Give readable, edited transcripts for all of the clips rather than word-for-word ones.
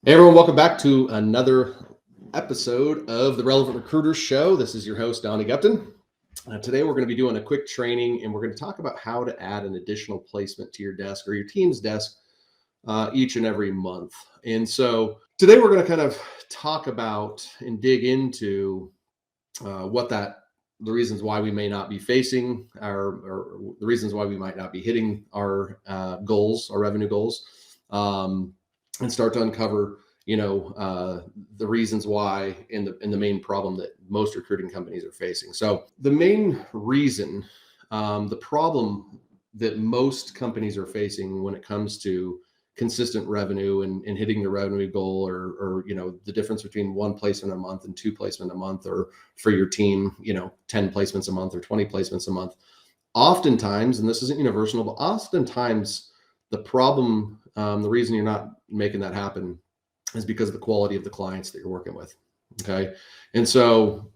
Hey everyone, welcome back to another episode of the Relevant Recruiters Show. This is your host, Donnie Gupton. Today we're going to be doing a quick training and we're going to talk about how to add an additional placement to your desk or your team's desk each and every month. And so today we're going to kind of talk about and dig into the reasons why we may not be facing or the reasons why we might not be hitting our goals, our revenue goals. And start to uncover, the reasons why in the main problem that most recruiting companies are facing. So the main reason, the problem that most companies are facing when it comes to consistent revenue and hitting the revenue goal, or the difference between one placement a month and two placement a month, or for your team, 10 placements a month or 20 placements a month. Oftentimes, and this isn't universal, but oftentimes the problem, the reason you're not making that happen is because of the quality of the clients that you're working with. Okay. And so,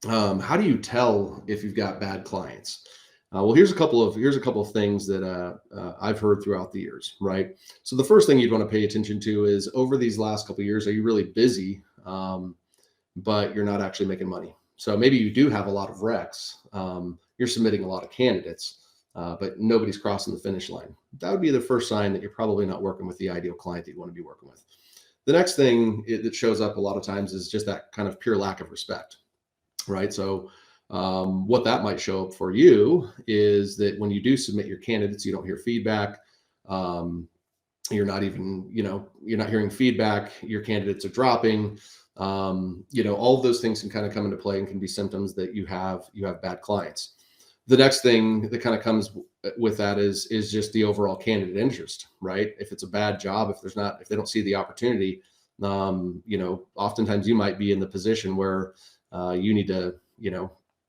how do you tell if you've got bad clients? Well, here's a couple of things that I've heard throughout the years, right? So the first thing you'd want to pay attention to is, over these last couple of years, are you really busy, but you're not actually making money? So maybe you do have a lot of recs, you're submitting a lot of candidates, but nobody's crossing the finish line. That would be the first sign that you're probably not working with the ideal client that you want to be working with. The next thing that shows up a lot of times is just that kind of pure lack of respect, right? So what that might show up for you is that when you do submit your candidates, you don't hear feedback. You're not even, you're not hearing feedback. Your candidates are dropping. All of those things can kind of come into play and can be symptoms that you have bad clients. The next thing that kind of comes with that is just the overall candidate interest, right? If it's a bad job, if they don't see the opportunity, oftentimes you might be in the position where you need to,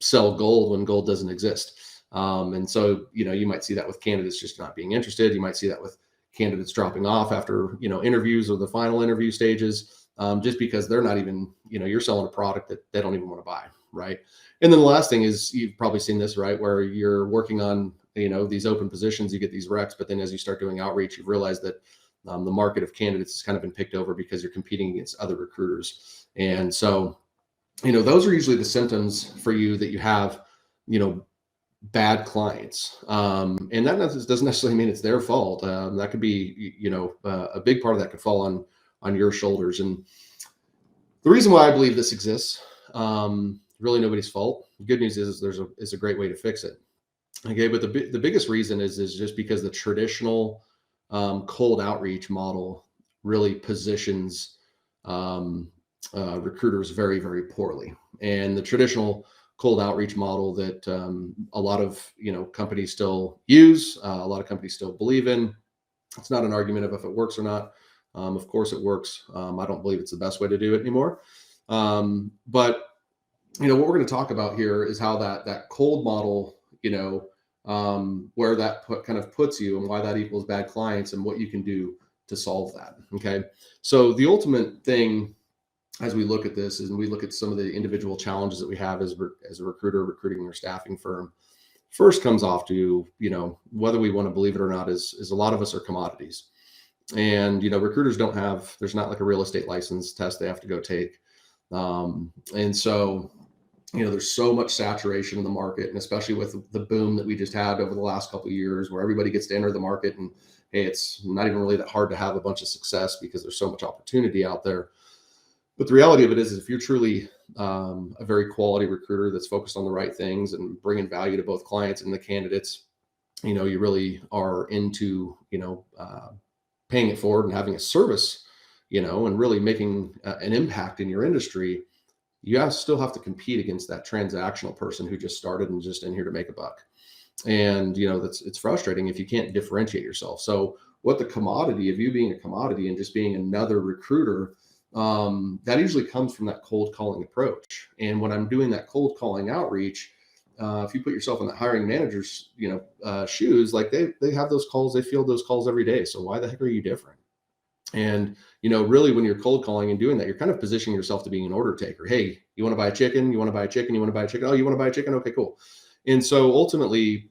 sell gold when gold doesn't exist. And so, you might see that with candidates just not being interested. You might see that with candidates dropping off after, interviews or the final interview stages, just because they're not even, you're selling a product that they don't even want to buy, right? And then the last thing is, you've probably seen this, right? Where you're working on, these open positions, you get these recs, but then as you start doing outreach, you realize that the market of candidates has kind of been picked over because you're competing against other recruiters. And so, those are usually the symptoms for you that you have, bad clients. And that doesn't necessarily mean it's their fault. That could be, a big part of that could fall on your shoulders. And the reason why I believe this exists, really nobody's fault. The good news is there's a great way to fix it. Okay, but the biggest reason is just because the traditional cold outreach model really positions recruiters very, very poorly. And the traditional cold outreach model that a lot of companies still use, a lot of companies still believe in. It's not an argument of if it works or not. Of course it works. I don't believe it's the best way to do it anymore. But what we're going to talk about here is how that cold model, where that kind of puts you and why that equals bad clients and what you can do to solve that. Okay. So the ultimate thing, as we look at this, is, and we look at some of the individual challenges that we have as a recruiter recruiting or staffing firm, first comes off to, whether we want to believe it or not, is a lot of us are commodities. And, recruiters there's not like a real estate license test they have to go take. And so, there's so much saturation in the market, and especially with the boom that we just had over the last couple of years, where everybody gets to enter the market, and hey, it's not even really that hard to have a bunch of success because there's so much opportunity out there. But the reality of it is if you're truly a very quality recruiter that's focused on the right things and bringing value to both clients and the candidates, you really are into, paying it forward and having a service, and really making an impact in your industry, you still have to compete against that transactional person who just started and just in here to make a buck. And, it's frustrating if you can't differentiate yourself. So what the commodity of you being a commodity and just being another recruiter, that usually comes from that cold calling approach. And when I'm doing that cold calling outreach, if you put yourself in the hiring manager's, shoes, like they have those calls, they field those calls every day. So why the heck are you different? And, really when you're cold calling and doing that, you're kind of positioning yourself to being an order taker. Hey, you want to buy a chicken? You want to buy a chicken? You want to buy a chicken? Oh, you want to buy a chicken? Okay, cool. And so ultimately,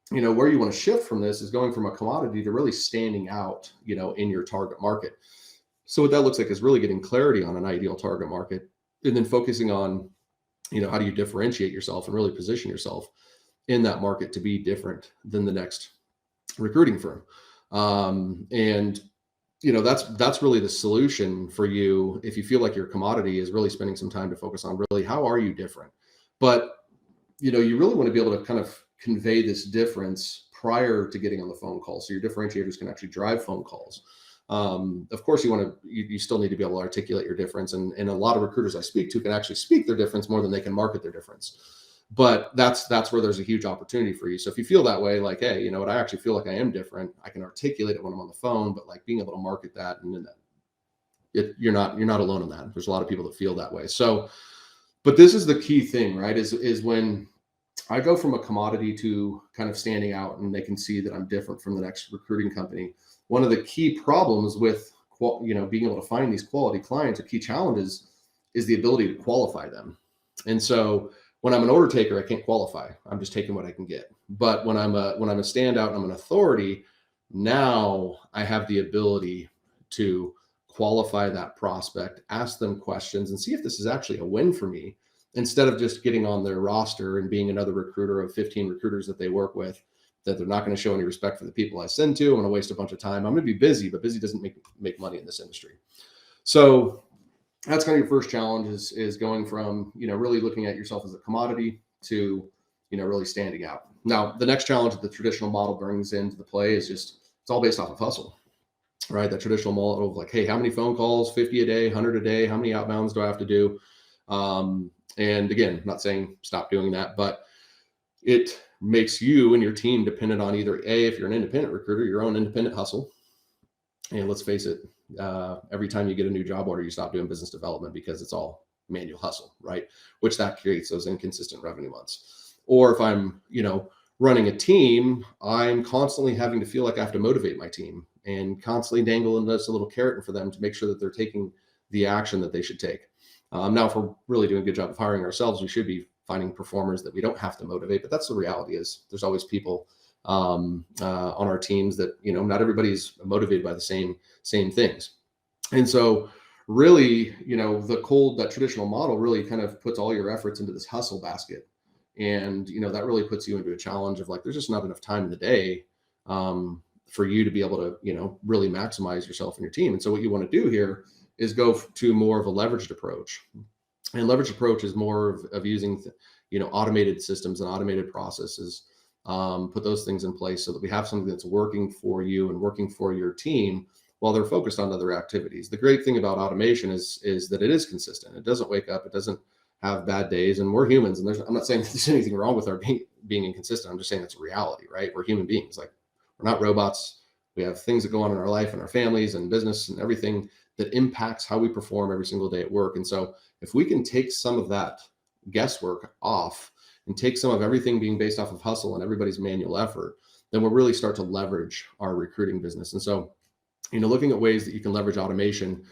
where you want to shift from this is going from a commodity to really standing out, in your target market. So what that looks like is really getting clarity on an ideal target market, and then focusing on, how do you differentiate yourself and really position yourself in that market to be different than the next recruiting firm. And that's really the solution for you. If you feel like your commodity, is really spending some time to focus on really, how are you different? But you really want to be able to kind of convey this difference prior to getting on the phone call, so your differentiators can actually drive phone calls. Of course, you still need to be able to articulate your difference, and a lot of recruiters I speak to can actually speak their difference more than they can market their difference. But that's where there's a huge opportunity for you. So if you feel that way, like, hey, you know what, I actually feel like I am different, I can articulate it when I'm on the phone, but like being able to market that, and then you're not alone in that. There's a lot of people that feel that way. So, but this is the key thing, right? Is when I go from a commodity to kind of standing out, and they can see that I'm different from the next recruiting company. One of the key problems with being able to find these quality clients, or key challenges, is the ability to qualify them. And so when I'm an order taker, I can't qualify. I'm just taking what I can get. But when I'm a standout and I'm an authority, now I have the ability to qualify that prospect, ask them questions, and see if this is actually a win for me, instead of just getting on their roster and being another recruiter of 15 recruiters that they work with, that they're not going to show any respect for the people I send to. I'm going to waste a bunch of time. I'm going to be busy, but busy doesn't make money in this industry. So that's kind of your first challenge, is going from, really looking at yourself as a commodity to, really standing out. Now, the next challenge that the traditional model brings into the play is just, it's all based off of hustle, right? That traditional model of like, hey, how many phone calls, 50 a day, 100 a day, how many outbounds do I have to do? And again, I'm not saying stop doing that, but it makes you and your team dependent on either if you're an independent recruiter, your own independent hustle. And let's face it, every time you get a new job order, you stop doing business development because it's all manual hustle, right? Which that creates those inconsistent revenue months. Or if I'm, running a team, I'm constantly having to feel like I have to motivate my team, and constantly dangling this a little carrot for them to make sure that they're taking the action that they should take. Now, if we're really doing a good job of hiring ourselves, we should be finding performers that we don't have to motivate. But that's the reality, is there's always people on our teams that, not everybody's motivated by the same things. And so really, that traditional model really kind of puts all your efforts into this hustle basket. And, that really puts you into a challenge of like, there's just not enough time in the day for you to be able to, really maximize yourself and your team. And so what you want to do here is go to more of a leveraged approach. And leveraged approach is more of using, automated systems and automated processes, put those things in place so that we have something that's working for you and working for your team while they're focused on other activities. The great thing about automation is that it is consistent. It doesn't wake up. It doesn't have bad days, and we're humans. And I'm not saying there's anything wrong with our being inconsistent. I'm just saying it's a reality, right? We're human beings. Like, we're not robots. We have things that go on in our life and our families and business and everything that impacts how we perform every single day at work. And so if we can take some of that guesswork off and take some of everything being based off of hustle and everybody's manual effort, then we'll really start to leverage our recruiting business. And so, looking at ways that you can leverage automation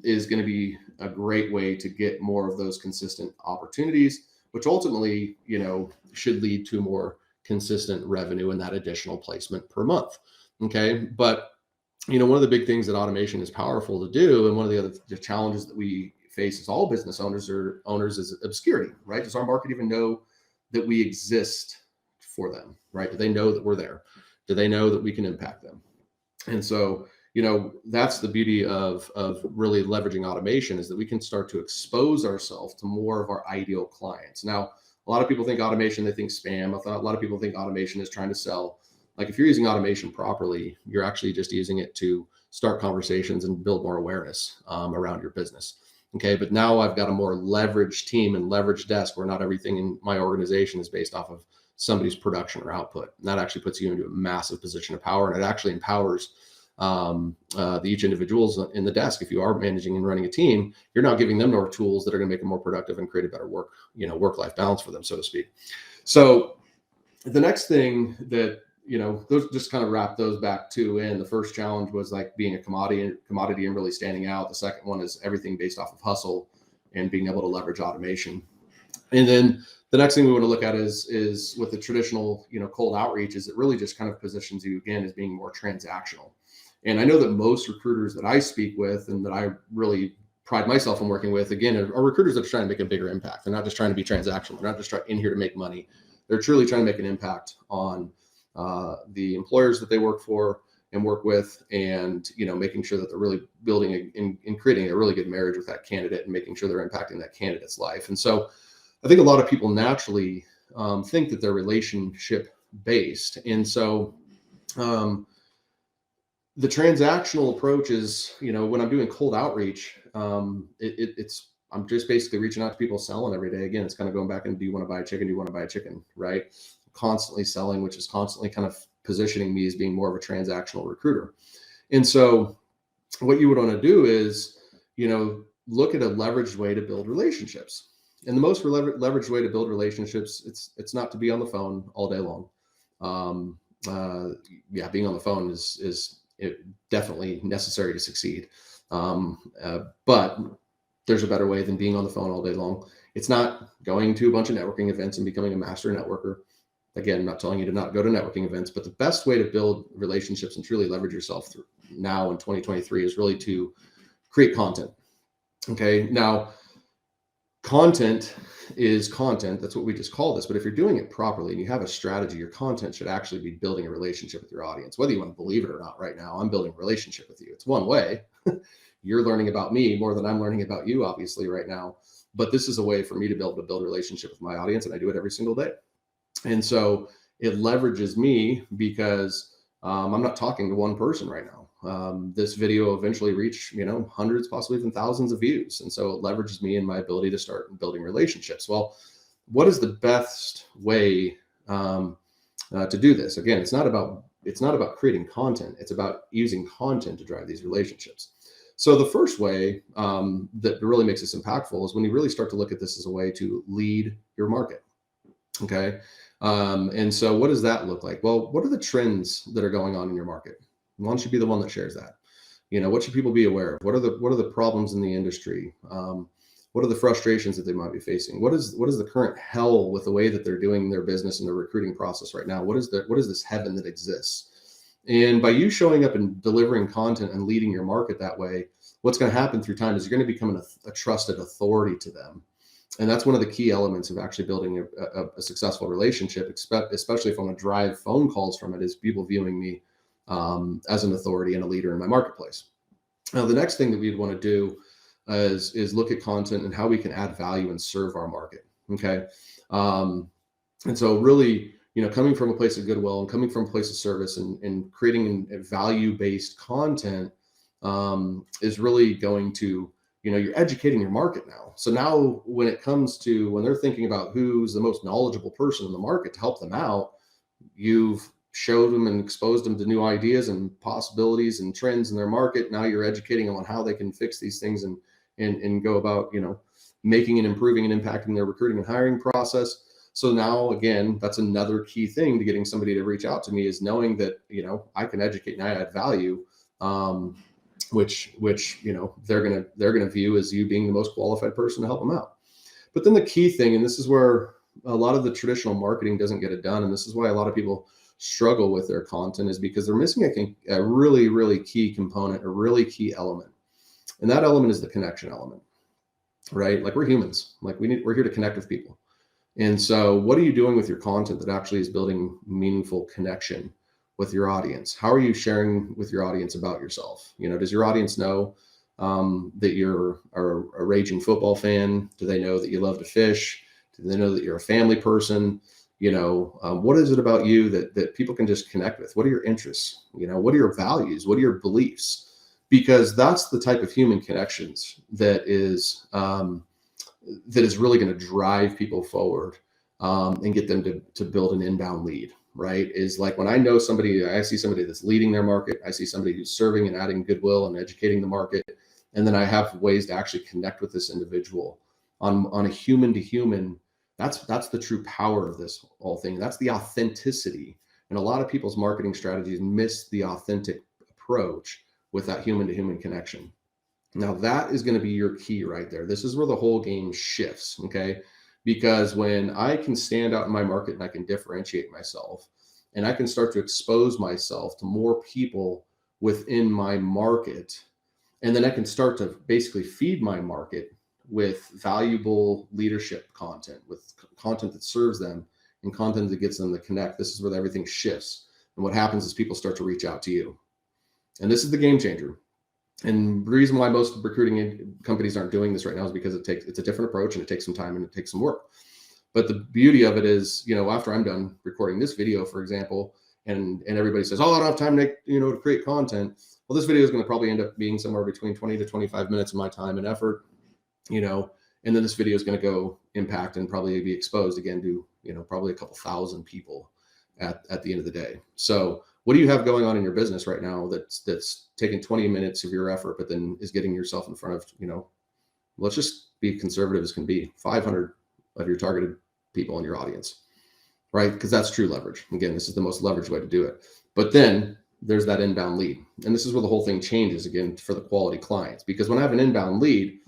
is going to be a great way to get more of those consistent opportunities, which ultimately, should lead to more consistent revenue and that additional placement per month. Okay. But, one of the big things that automation is powerful to do, and one of the challenges that we face as all business owners is obscurity, right? Does our market even know that we exist for them, right? Do they know that we're there? Do they know that we can impact them? And so, that's the beauty of really leveraging automation, is that we can start to expose ourselves to more of our ideal clients. Now, a lot of people think automation, they think spam. A lot of people think automation is trying to sell. Like, if you're using automation properly, you're actually just using it to start conversations and build more awareness around your business. Okay. But now I've got a more leveraged team and leveraged desk where not everything in my organization is based off of somebody's production or output. And that actually puts you into a massive position of power. And it actually empowers each individuals in the desk. If you are managing and running a team, you're now giving them more tools that are going to make them more productive and create a better work-life balance for them, so to speak. So the next thing that, those just kind of wrap those back to in. The first challenge was like being a commodity and really standing out. The second one is everything based off of hustle and being able to leverage automation. And then the next thing we want to look at is with the traditional, cold outreach, is it really just kind of positions you again as being more transactional. And I know that most recruiters that I speak with and that I really pride myself in working with, again, are recruiters that are trying to make a bigger impact. They're not just trying to be transactional. They're not just in here to make money. They're truly trying to make an impact on the employers that they work for and work with, and making sure that they're really building and creating a really good marriage with that candidate and making sure they're impacting that candidate's life. And so I think a lot of people naturally think that they're relationship based. And so the transactional approach is, when I'm doing cold outreach, it's I'm just basically reaching out to people selling every day. Again, it's kind of going back and do you want to buy a chicken? Do you want to buy a chicken? Right? Constantly selling, which is constantly kind of positioning me as being more of a transactional recruiter. And so what you would want to do is, look at a leveraged way to build relationships. And the most leveraged way to build relationships, it's not to be on the phone all day long. Being on the phone is definitely necessary to succeed. But there's a better way than being on the phone all day long. It's not going to a bunch of networking events and becoming a master networker. Again, I'm not telling you to not go to networking events, but the best way to build relationships and truly leverage yourself through now in 2023 is really to create content. Okay. Now, content is content. That's what we just call this. But if you're doing it properly and you have a strategy, your content should actually be building a relationship with your audience. Whether you want to believe it or not, right now, I'm building a relationship with you. It's one way. You're learning about me more than I'm learning about you, obviously, right now. But this is a way for me to be able to build a relationship with my audience, and I do it every single day. And so it leverages me because I'm not talking to one person right now. This video eventually reach, hundreds, possibly even thousands of views. And so it leverages me and my ability to start building relationships. Well, what is the best way to do this? Again, it's not about creating content. It's about using content to drive these relationships. So the first way that really makes this impactful is when you really start to look at this as a way to lead your market. Okay. And so what does that look like? Well, what are the trends that are going on in your market? Why don't you be the one that shares that? What should people be aware of? What are the problems in the industry? What are the frustrations that they might be facing? What is the current hell with the way that they're doing their business and their recruiting process right now? What is this heaven that exists? And by you showing up and delivering content and leading your market that way, what's going to happen through time is you're going to become a trusted authority to them. And that's one of the key elements of actually building a successful relationship, especially if I want to drive phone calls from it, is people viewing me as an authority and a leader in my marketplace. Now, the next thing that we'd want to do is look at content and how we can add value and serve our market. Okay. And so really, coming from a place of goodwill and coming from a place of service and creating a value-based content is really going to, you're educating your market now. So now when it comes to when they're thinking about who's the most knowledgeable person in the market to help them out, you've showed them and exposed them to new ideas and possibilities and trends in their market. Now you're educating them on how they can fix these things and go about, making and improving and impacting their recruiting and hiring process. So now, again, that's another key thing to getting somebody to reach out to me, is knowing that, I can educate and I add value, which they're gonna view as you being the most qualified person to help them out. But then the key thing, and this is where a lot of the traditional marketing doesn't get it done, and this is why a lot of people struggle with their content, is because they're missing, I think, a really, really key component, a really key element. And that element is the connection element, right? Like, we're humans, like we're here to connect with people. And so what are you doing with your content that actually is building meaningful connection with your audience? How are you sharing with your audience about yourself? Does your audience know that you're a raging football fan? Do they know that you love to fish? Do they know that you're a family person? What is it about you that people can just connect with? What are your interests? What are your values? What are your beliefs? Because that's the type of human connections that is really going to drive people forward and get them to build an inbound lead, right? Is like when I know somebody, I see somebody that's leading their market, I see somebody who's serving and adding goodwill and educating the market, and then I have ways to actually connect with this individual on a human to human. That's the true power of this whole thing. That's the authenticity. And a lot of people's marketing strategies miss the authentic approach with that human to human connection. Now that is going to be your key right there. This is where the whole game shifts. Okay. Because when I can stand out in my market and I can differentiate myself and I can start to expose myself to more people within my market. And then I can start to basically feed my market with valuable leadership content, with content that serves them and content that gets them to connect. This is where everything shifts. And what happens is people start to reach out to you. And this is the game changer. And the reason why most recruiting companies aren't doing this right now is because it's a different approach, and it takes some time and it takes some work. But the beauty of it is, after I'm done recording this video, for example, and everybody says, oh, I don't have time to create content. Well, this video is going to probably end up being somewhere between 20 to 25 minutes of my time and effort, and then this video is going to go impact and probably be exposed again to, probably a couple thousand people at the end of the day. So what do you have going on in your business right now that's taking 20 minutes of your effort, but then is getting yourself in front of, let's just be conservative as can be, 500 of your targeted people in your audience, right? Because that's true leverage. Again, this is the most leveraged way to do it. But then there's that inbound lead. And this is where the whole thing changes again for the quality clients. Because when I have an inbound lead,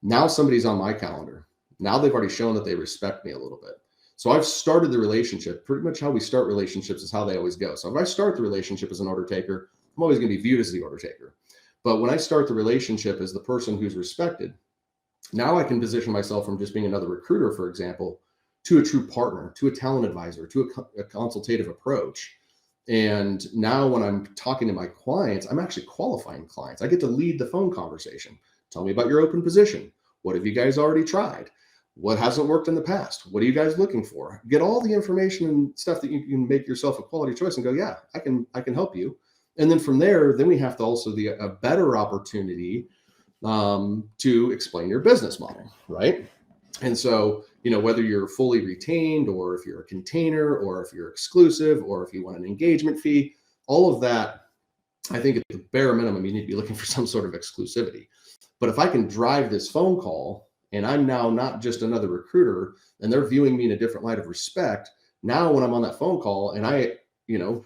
now somebody's on my calendar. Now they've already shown that they respect me a little bit. So I've started the relationship. Pretty much how we start relationships is how they always go. So if I start the relationship as an order taker, I'm always going to be viewed as the order taker. But when I start the relationship as the person who's respected, now I can position myself from just being another recruiter, for example, to a true partner, to a talent advisor, to a consultative approach. And now when I'm talking to my clients, I'm actually qualifying clients. I get to lead the phone conversation. Tell me about your open position. What have you guys already tried? What hasn't worked in the past? What are you guys looking for? Get all the information and stuff that you can make yourself a quality choice and go, yeah, I can help you. And then from there, then we have to also a better opportunity to explain your business model, right? And so, whether you're fully retained or if you're a container or if you're exclusive or if you want an engagement fee, all of that, I think at the bare minimum, you need to be looking for some sort of exclusivity. But if I can drive this phone call and I'm now not just another recruiter and they're viewing me in a different light of respect, now when I'm on that phone call and I,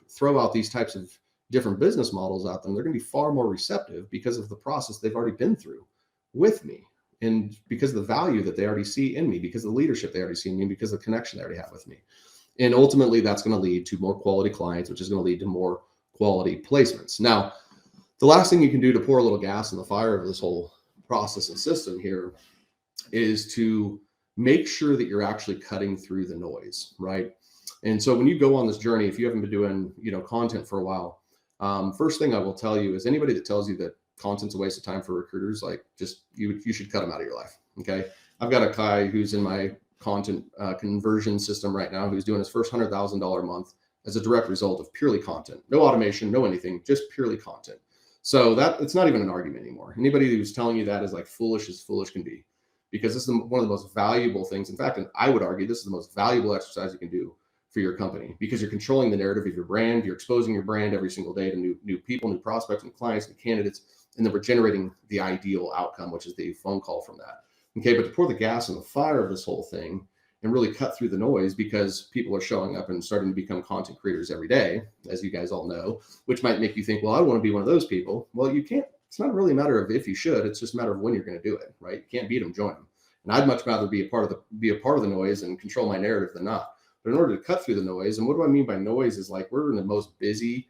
throw out these types of different business models at them, they're going to be far more receptive because of the process they've already been through with me. And because of the value that they already see in me, because of the leadership they already see in me, because of the connection they already have with me. And ultimately, that's going to lead to more quality clients, which is going to lead to more quality placements. Now, the last thing you can do to pour a little gas in the fire of this whole process and system here is to make sure that you're actually cutting through the noise, right? And so when you go on this journey, if you haven't been doing, content for a while, first thing I will tell you is anybody that tells you that content's a waste of time for recruiters, like just you should cut them out of your life. Okay. I've got a guy who's in my content conversion system right now, who's doing his first $100,000 a month as a direct result of purely content, no automation, no anything, just purely content. So that it's not even an argument anymore. Anybody who's telling you that is like foolish as foolish can be, because this is one of the most valuable things. In fact, and I would argue this is the most valuable exercise you can do for your company, because you're controlling the narrative of your brand. You're exposing your brand every single day to new people, new prospects, and clients, and candidates. And then we're generating the ideal outcome, which is the phone call from that. Okay, but to pour the gas on the fire of this whole thing and really cut through the noise, because people are showing up and starting to become content creators every day, as you guys all know, which might make you think, well, I want to be one of those people. Well, you can't. It's not really a matter of if you should. It's just a matter of when you're going to do it, right? You can't beat them, join them. And I'd much rather be a part of the noise and control my narrative than not. But in order to cut through the noise, and what do I mean by noise is like we're in the most busy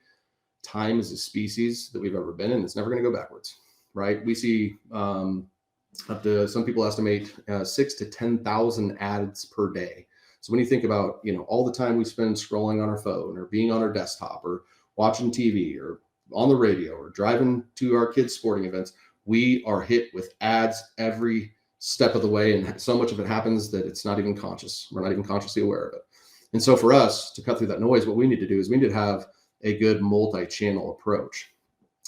time as a species that we've ever been in. It's never going to go backwards, right? We see up to, some people estimate 6,000 to 10,000 ads per day. So when you think about, all the time we spend scrolling on our phone or being on our desktop or watching TV or on the radio or driving to our kids' sporting events, we are hit with ads every step of the way. And so much of it happens that it's not even conscious. We're not even consciously aware of it. And so for us to cut through that noise, what we need to do is we need to have a good multi-channel approach.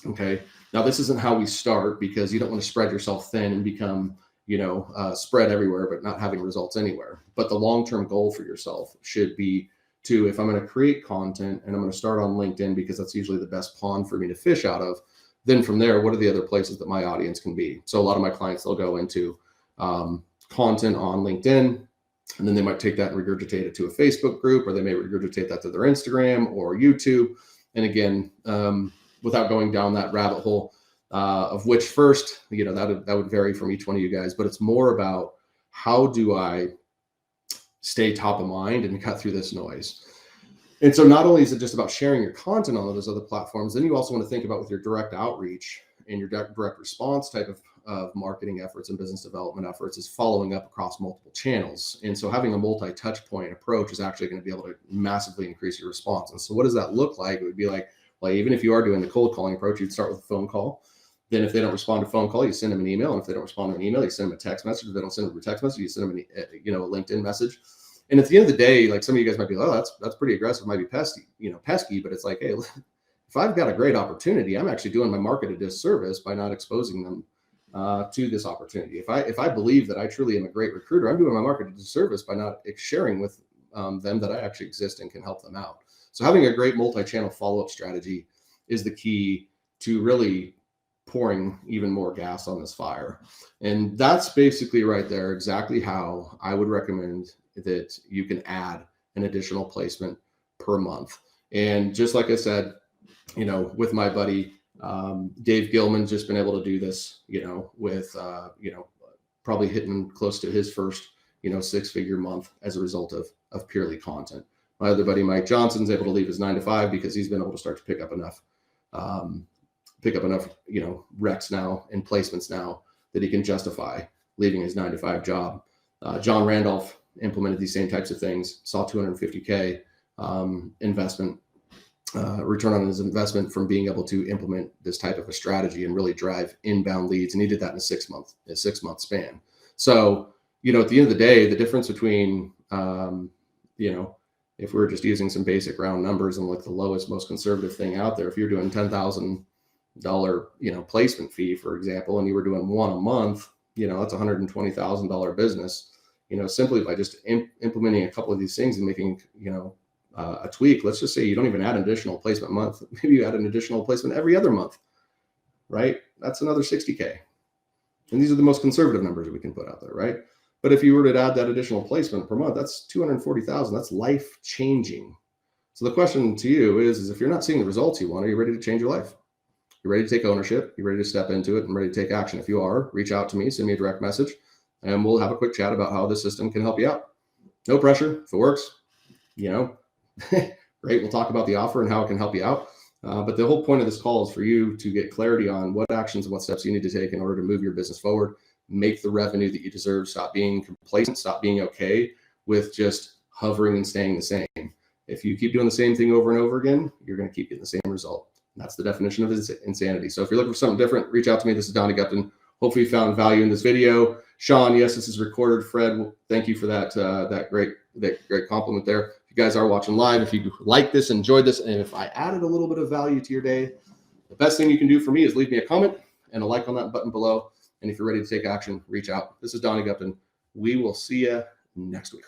Okay. Now this isn't how we start, because you don't want to spread yourself thin and become, spread everywhere, but not having results anywhere. But the long-term goal for yourself should be to, if I'm going to create content and I'm going to start on LinkedIn, because that's usually the best pond for me to fish out of, then from there, what are the other places that my audience can be? So a lot of my clients, they'll go into content on LinkedIn, and then they might take that and regurgitate it to a Facebook group, or they may regurgitate that to their Instagram or YouTube. And again, without going down that rabbit hole of which first, that would vary from each one of you guys, but it's more about how do I stay top of mind and cut through this noise. And so not only is it just about sharing your content on those other platforms, then you also want to think about with your direct outreach and your direct response type of marketing efforts and business development efforts is following up across multiple channels. And so having a multi-touch point approach is actually going to be able to massively increase your response. And so what does that look like? It would be like, well, even if you are doing the cold calling approach, you'd start with a phone call. Then if they don't respond to a phone call, you send them an email. And if they don't respond to an email, you send them a text message. If they don't send them a text message, you send them a LinkedIn message. And at the end of the day, like some of you guys might be like, oh, that's pretty aggressive, might be pesky, but it's like, hey, if I've got a great opportunity, I'm actually doing my market a disservice by not exposing them to this opportunity. If I believe that I truly am a great recruiter, I'm doing my market a disservice by not sharing with them that I actually exist and can help them out. So having a great multi-channel follow-up strategy is the key to really pouring even more gas on this fire. And that's basically right there exactly how I would recommend that you can add an additional placement per month. And just like I said, with my buddy Dave Gilman's just been able to do this, with probably hitting close to his first 6-figure month as a result of purely content. My other buddy Mike Johnson's able to leave his 9 to 5 because he's been able to start to pick up enough recs now and placements now that he can justify leaving his 9 to 5 job. John Randolph implemented these same types of things, saw 250K investment return on his investment from being able to implement this type of a strategy and really drive inbound leads. And he did that in a 6-month span. So, at the end of the day, the difference between, if we're just using some basic round numbers and like the lowest, most conservative thing out there, if you're doing $10,000, placement fee, for example, and you were doing one a month, that's $120,000 business, simply by just implementing a couple of these things and making, a tweak. Let's just say you don't even add an additional placement month. Maybe you add an additional placement every other month, right? That's another 60K. And these are the most conservative numbers we can put out there, right? But if you were to add that additional placement per month, that's 240,000. That's life changing. So the question to you is if you're not seeing the results you want, are you ready to change your life? You're ready to take ownership. You're ready to step into it and ready to take action. If you are, reach out to me, send me a direct message, and we'll have a quick chat about how this system can help you out. No pressure. If it works, great. We'll talk about the offer and how it can help you out. But the whole point of this call is for you to get clarity on what actions and what steps you need to take in order to move your business forward, make the revenue that you deserve, stop being complacent, stop being okay with just hovering and staying the same. If you keep doing the same thing over and over again, you're going to keep getting the same result. And that's the definition of insanity. So if you're looking for something different, reach out to me. This is Donnie Gupton. Hopefully you found value in this video. Sean, yes, this is recorded. Fred, thank you for that great compliment there. If you guys are watching live, if you like this, enjoyed this, and if I added a little bit of value to your day, the best thing you can do for me is leave me a comment and a like on that button below. And if you're ready to take action, reach out. This is Donnie Gupton. We will see you next week.